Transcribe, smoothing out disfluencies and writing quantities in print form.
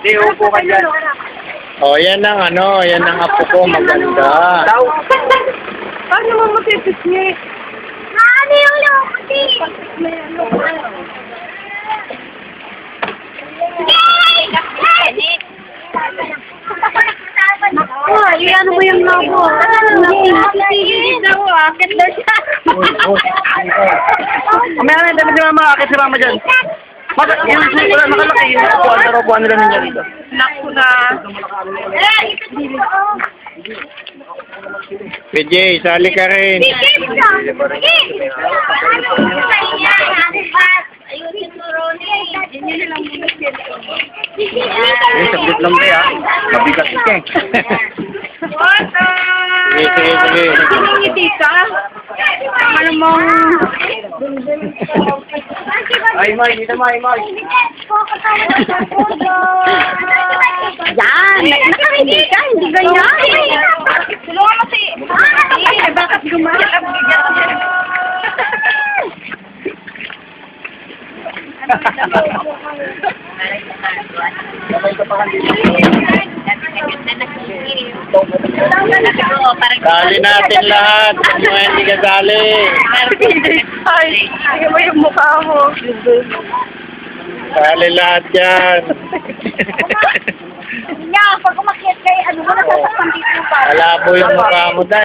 Di, upo ka dyan. Oh, yan ang yan ang apo ko, maganda. Daw. Paano mo matipit-ngit? Mami, ulo ko din. Ano mo yung nabo? Nakikinig daw, akit daw siya. Mamaya na, dami si mama. Akit si mama dyan. Yung wala nakalaki. Buwan nila ninyo dito. Naku na. PJ, sali ka rin. Ayusin mo, Ronnie. Sabit lang ba yan? Mabigat ka eh. Sige, sige, sige. Ngiti ka? Ano mo? Ay, May, dito May. Yan! Nakakinig ka, hindi ganyan. Tulungan mo si... Bakit gumawa? Sali natin lahat. Kung mga hindi ka sali. Ay, tingnan mo yung mukha mo. Sali lahat yan. Pag umakyat kay ano mo, nasasaktan dito pa. Malabo yung mukha mo dahil.